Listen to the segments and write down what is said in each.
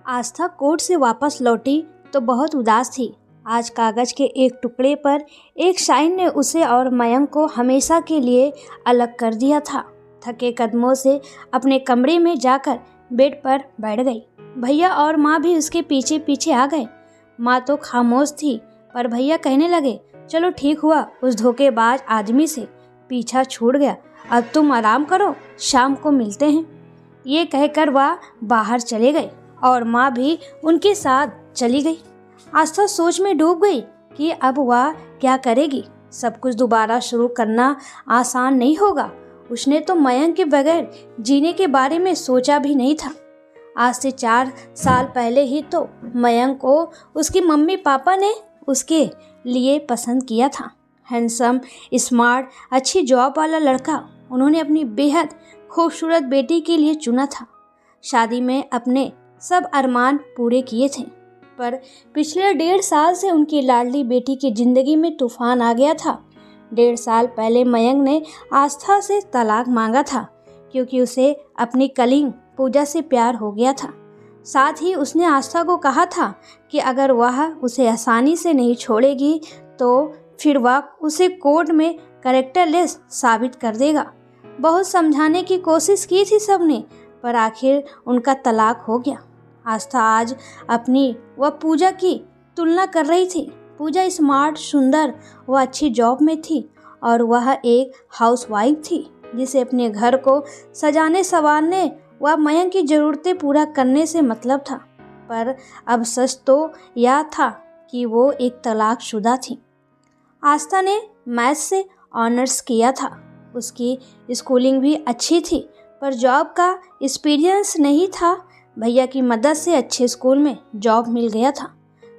आस्था court से वापस लौटी तो बहुत उदास थी। आज कागज के एक टुकड़े पर एक शाइन ने उसे और मयंक को हमेशा के लिए अलग कर दिया था। थके कदमों से अपने कमरे में जाकर बेड पर बैठ गई। भैया और माँ भी उसके पीछे पीछे आ गए। माँ तो खामोश थी, पर भैया कहने लगे, चलो ठीक हुआ उस धोखेबाज आदमी से पीछा छूट गया। अब तुम आराम करो, शाम को मिलते हैं। ये कहकर वह बाहर चले गए और माँ भी उनके साथ चली गई। आस्था सोच में डूब गई कि अब वह क्या करेगी। सब कुछ दोबारा शुरू करना आसान नहीं होगा। उसने तो मयंक के बगैर जीने के बारे में सोचा भी नहीं था। आज से 4 साल पहले ही तो मयंक को उसकी मम्मी पापा ने उसके लिए पसंद किया था। हैंडसम, स्मार्ट, अच्छी जॉब वाला लड़का उन्होंने अपनी बेहद खूबसूरत बेटी के लिए चुना था। शादी में अपने सब अरमान पूरे किए थे, पर पिछले 1.5 साल से उनकी लाडली बेटी की जिंदगी में तूफान आ गया था। 1.5 साल पहले मयंक ने आस्था से तलाक मांगा था, क्योंकि उसे अपनी कलीग पूजा से प्यार हो गया था। साथ ही उसने आस्था को कहा था कि अगर वह उसे आसानी से नहीं छोड़ेगी तो फिर वह उसे कोर्ट में कैरेक्टरलेस साबित कर देगा। बहुत समझाने की कोशिश की थी सबने, पर आखिर उनका तलाक हो गया। आस्था आज अपनी व पूजा की तुलना कर रही थी। पूजा स्मार्ट, सुंदर व अच्छी जॉब में थी और वह एक हाउसवाइफ थी जिसे अपने घर को सजाने संवारने व मयंक की ज़रूरतें पूरा करने से मतलब था। पर अब सच तो यह था कि वो एक तलाकशुदा थी। आस्था ने मैथ से ऑनर्स किया था। उसकी स्कूलिंग भी अच्छी थी, पर जॉब का एक्सपीरियंस नहीं था। भैया की मदद से अच्छे स्कूल में जॉब मिल गया था।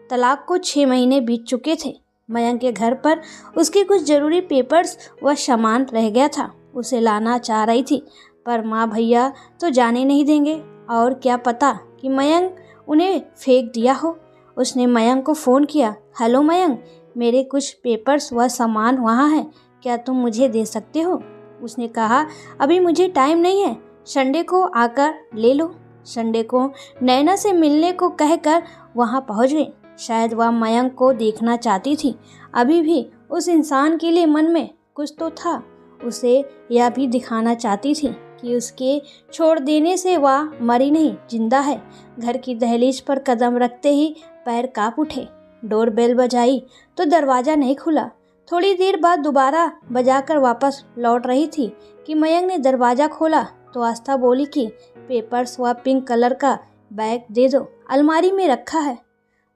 तलाक को 6 महीने बीत चुके थे। मयंक के घर पर उसके कुछ ज़रूरी पेपर्स व सामान रह गया था। उसे लाना चाह रही थी, पर माँ भैया तो जाने नहीं देंगे और क्या पता कि मयंक उन्हें फेंक दिया हो। उसने मयंक को फ़ोन किया। हेलो मयंक, मेरे कुछ पेपर्स व सामान वहाँ हैं, क्या तुम मुझे दे सकते हो? उसने कहा, अभी मुझे टाइम नहीं है, संडे को आकर ले लो। संडे को नैना से मिलने को कहकर वहाँ पहुँच गई। शायद वह मयंक को देखना चाहती थी। अभी भी उस इंसान के लिए मन में कुछ तो था। उसे यह भी दिखाना चाहती थी कि उसके छोड़ देने से वह मरी नहीं, जिंदा है। घर की दहलीज पर कदम रखते ही पैर कांप उठे। डोरबेल बजाई तो दरवाज़ा नहीं खुला। थोड़ी देर बाद दोबारा बजाकर वापस लौट रही थी कि मयंक ने दरवाज़ा खोला तो आस्था बोली कि पेपर्स व पिंक कलर का बैग दे दो, अलमारी में रखा है।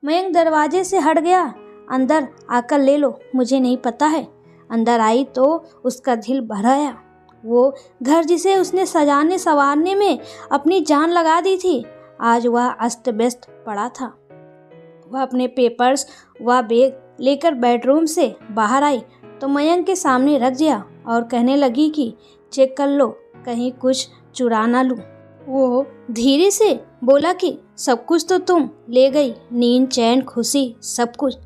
मयंक दरवाजे से हट गया। अंदर आकर ले लो, मुझे नहीं पता है। अंदर आई तो उसका दिल भर आया। वो घर जिसे उसने सजाने संवारने में अपनी जान लगा दी थी, आज वह अस्त व्यस्त पड़ा था। वह अपने पेपर्स व बैग लेकर बेडरूम से बाहर आई तो मयंक के सामने रख दिया और कहने लगी कि चेक कर लो, कहीं कुछ चुरा ना लूं। वो धीरे से बोला कि सब कुछ तो तुम ले गई, नींद, चैन, खुशी, सब कुछ।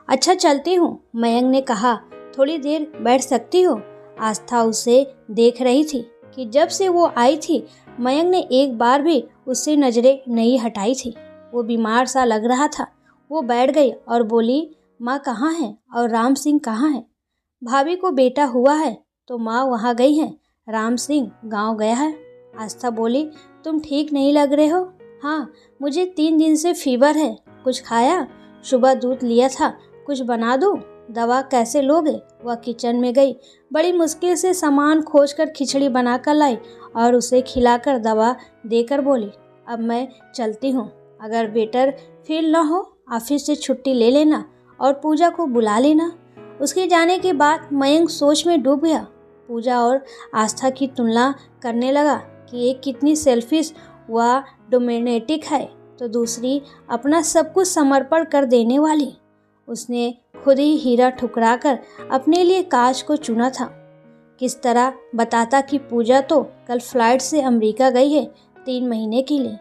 अच्छा चलती हूँ, मयंक ने कहा। थोड़ी देर बैठ सकती हो? आस्था उसे देख रही थी कि जब से वो आई थी मयंक ने एक बार भी उससे नजरें नहीं हटाई थी। वो बीमार सा लग रहा था। वो बैठ गई और बोली, माँ कहाँ है और राम सिंह कहाँ है? भाभी को बेटा हुआ है तो माँ वहाँ गई हैं, राम सिंह गांव गया है। आस्था बोली, तुम ठीक नहीं लग रहे हो? हाँ, मुझे 3 दिन से फीवर है। कुछ खाया? सुबह दूध लिया था, कुछ बना दूँ? दवा कैसे लोगे? वह किचन में गई। बड़ी मुश्किल से सामान खोजकर खिचड़ी बनाकर लाई और उसे खिलाकर दवा देकर बोली, अब मैं चलती हूँ। अगर बेटर फील न हो ऑफिस से छुट्टी ले लेना और पूजा को बुला लेना। उसके जाने के बाद मयंक सोच में डूब गया। पूजा और आस्था की तुलना करने लगा कि एक कितनी सेल्फिश व डोमिनेटिक है तो दूसरी अपना सब कुछ समर्पण कर देने वाली। उसने खुद ही हीरा ठुकराकर अपने लिए काश को चुना था। किस तरह बताता कि पूजा तो कल फ्लाइट से अमेरिका गई है 3 महीने के लिए।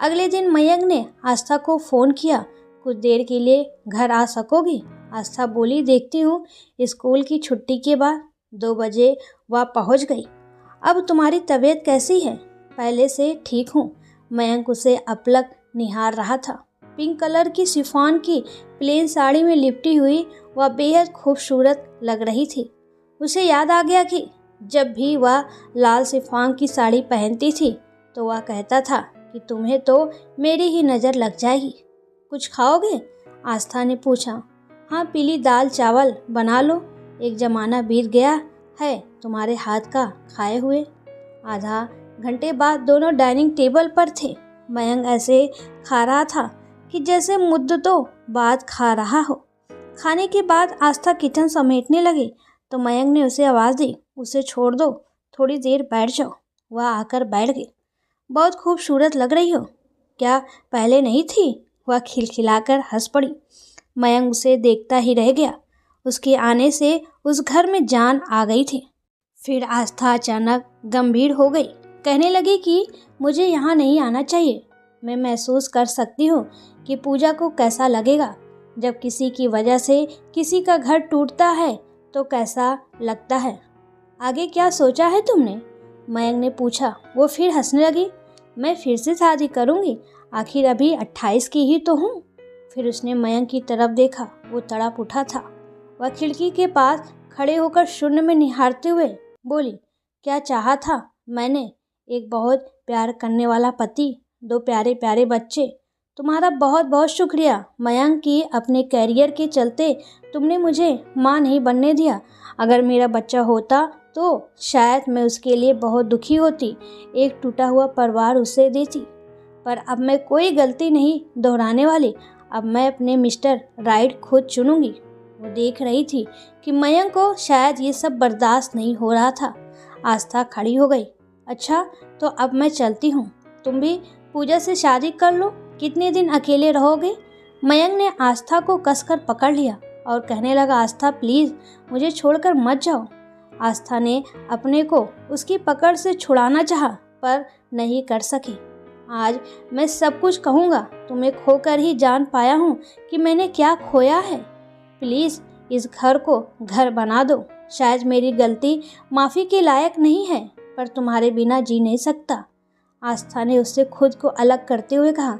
अगले दिन मयंक ने आस्था को फ़ोन किया, कुछ देर के लिए घर आ सकोगी? आस्था बोली, देखती हूँ। स्कूल की छुट्टी के बाद 2 बजे वह पहुँच गई। अब तुम्हारी तबीयत कैसी है? पहले से ठीक हूँ। मयंक उसे अपलक निहार रहा था। पिंक कलर की शिफॉन की प्लेन साड़ी में लिपटी हुई वह बेहद खूबसूरत लग रही थी। उसे याद आ गया कि जब भी वह लाल शिफॉन की साड़ी पहनती थी तो वह कहता था कि तुम्हें तो मेरी ही नज़र लग जाएगी। कुछ खाओगे? आस्था ने पूछा। हाँ, पीली दाल चावल बना लो, एक ज़माना बीत गया है तुम्हारे हाथ का खाए हुए। आधा घंटे बाद दोनों डाइनिंग टेबल पर थे। मयंक ऐसे खा रहा था कि जैसे मुद्दतों बाद खा रहा हो। खाने के बाद आस्था किचन समेटने लगी तो मयंक ने उसे आवाज़ दी, उसे छोड़ दो, थोड़ी देर बैठ जाओ। वह आकर बैठ गई। बहुत खूबसूरत लग रही हो। क्या पहले नहीं थी? वह खिलखिलाकर हंस पड़ी। मयंक उसे देखता ही रह गया। उसके आने से उस घर में जान आ गई थी। फिर आस्था अचानक गंभीर हो गई, कहने लगी कि मुझे यहाँ नहीं आना चाहिए। मैं महसूस कर सकती हूँ कि पूजा को कैसा लगेगा। जब किसी की वजह से किसी का घर टूटता है तो कैसा लगता है। आगे क्या सोचा है तुमने? मयंक ने पूछा। वो फिर हंसने लगी। मैं फिर से शादी करूँगी, आखिर अभी 28 की ही तो हूँ। फिर उसने मयंक की तरफ देखा। वो तड़प उठा था। वह खिड़की के पास खड़े होकर शून्य में निहारते हुए बोली, क्या चाहा था मैंने? एक बहुत प्यार करने वाला पति, 2 प्यारे प्यारे बच्चे। तुम्हारा बहुत बहुत शुक्रिया मयंक कि अपने कैरियर के चलते तुमने मुझे माँ नहीं बनने दिया। अगर मेरा बच्चा होता तो शायद मैं उसके लिए बहुत दुखी होती, एक टूटा हुआ परिवार उसे देती। पर अब मैं कोई गलती नहीं दोहराने वाली। अब मैं अपने मिस्टर राइट खुद चुनूंगी। वो देख रही थी कि मयंक को शायद ये सब बर्दाश्त नहीं हो रहा था। आस्था खड़ी हो गई। अच्छा, तो अब मैं चलती हूँ। तुम भी पूजा से शादी कर लो। कितने दिन अकेले रहोगे? मयंक ने आस्था को कसकर पकड़ लिया और कहने लगा, आस्था प्लीज़ मुझे छोड़कर मत जाओ। आस्था ने अपने को उसकी पकड़ से छुड़ाना चाहा पर नहीं कर सकी। आज मैं सब कुछ कहूँगा। तुम्हें खोकर ही जान पाया हूँ कि मैंने क्या खोया है। प्लीज़ इस घर को घर बना दो। शायद मेरी गलती माफ़ी के लायक नहीं है, पर तुम्हारे बिना जी नहीं सकता। आस्था ने उससे खुद को अलग करते हुए कहा।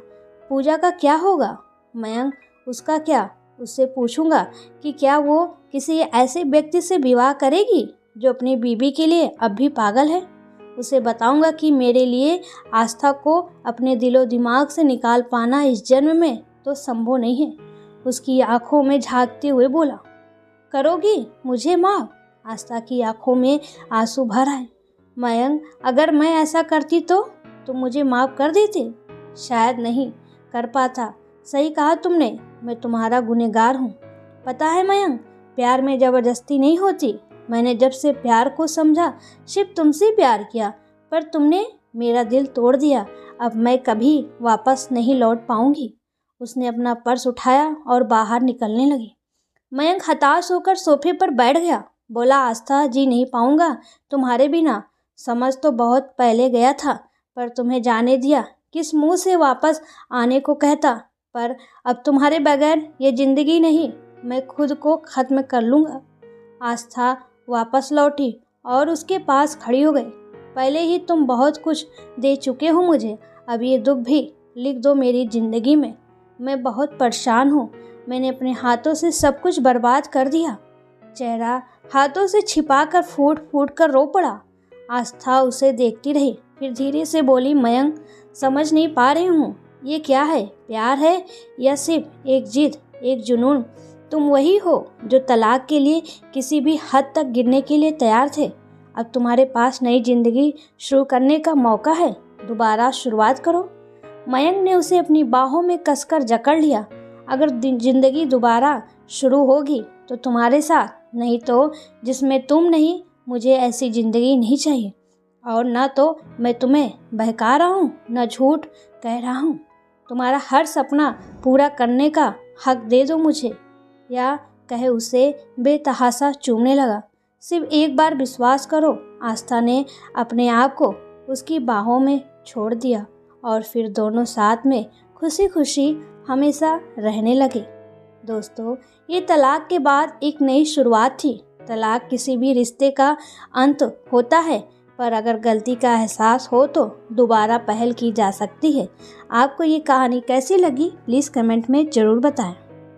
पूजा का क्या होगा? मयंक, उसका क्या? उससे पूछूंगा कि क्या वो किसी ऐसे व्यक्ति से विवाह करेगी जो अपनी बीवी के लिए अब भी पागल है। उसे बताऊंगा कि मेरे लिए आस्था को अपने दिलो दिमाग से निकाल पाना इस जन्म में तो संभव नहीं है। उसकी आंखों में झांकते हुए बोला, करोगी मुझे माफ? आस्था की आंखों में आंसू भर आए। मयंक, अगर मैं ऐसा करती तो तुम मुझे माफ कर देते? शायद नहीं कर पाता। सही कहा तुमने, मैं तुम्हारा गुनहगार हूँ। पता है मयंक, प्यार में ज़बरदस्ती नहीं होती। मैंने जब से प्यार को समझा सिर्फ तुमसे प्यार किया, पर तुमने मेरा दिल तोड़ दिया। अब मैं कभी वापस नहीं लौट पाऊंगी। उसने अपना पर्स उठाया और बाहर निकलने लगी। मयंक हताश होकर सोफे पर बैठ गया। बोला, आस्था जी नहीं पाऊंगा तुम्हारे बिना। समझ तो बहुत पहले गया था, पर तुम्हें जाने दिया। किस मुंह से वापस आने को कहता। पर अब तुम्हारे बगैर ये जिंदगी नहीं, मैं खुद को ख़त्म कर लूँगा। आस्था वापस लौटी और उसके पास खड़ी हो गई। पहले ही तुम बहुत कुछ दे चुके हो मुझे, अब ये दुख भी लिख दो मेरी ज़िंदगी में। मैं बहुत परेशान हूँ। मैंने अपने हाथों से सब कुछ बर्बाद कर दिया। चेहरा हाथों से छिपाकर फूट फूट कर रो पड़ा। आस्था उसे देखती रही, फिर धीरे से बोली, मयंक समझ नहीं पा रही हूँ, ये क्या है? प्यार है या सिर्फ एक जिद, एक जुनून? तुम वही हो जो तलाक के लिए किसी भी हद तक गिरने के लिए तैयार थे। अब तुम्हारे पास नई जिंदगी शुरू करने का मौका है। दोबारा शुरुआत करो। मयंक ने उसे अपनी बाहों में कसकर जकड़ लिया। अगर जिंदगी दोबारा शुरू होगी तो तुम्हारे साथ, नहीं तो जिसमें तुम नहीं। मुझे ऐसी ज़िंदगी नहीं चाहिए। और न तो मैं तुम्हें बहका रहा हूँ, न झूठ कह रहा हूँ। तुम्हारा हर सपना पूरा करने का हक दे दो मुझे। या कहे उसे बेतहाशा चूमने लगा। सिर्फ एक बार विश्वास करो। आस्था ने अपने आप को उसकी बाहों में छोड़ दिया और फिर दोनों साथ में खुशी खुशी हमेशा रहने लगे। दोस्तों, ये तलाक के बाद एक नई शुरुआत थी। तलाक किसी भी रिश्ते का अंत होता है, पर अगर गलती का एहसास हो तो दोबारा पहल की जा सकती है। आपको ये कहानी कैसी लगी प्लीज़ कमेंट में ज़रूर बताएं।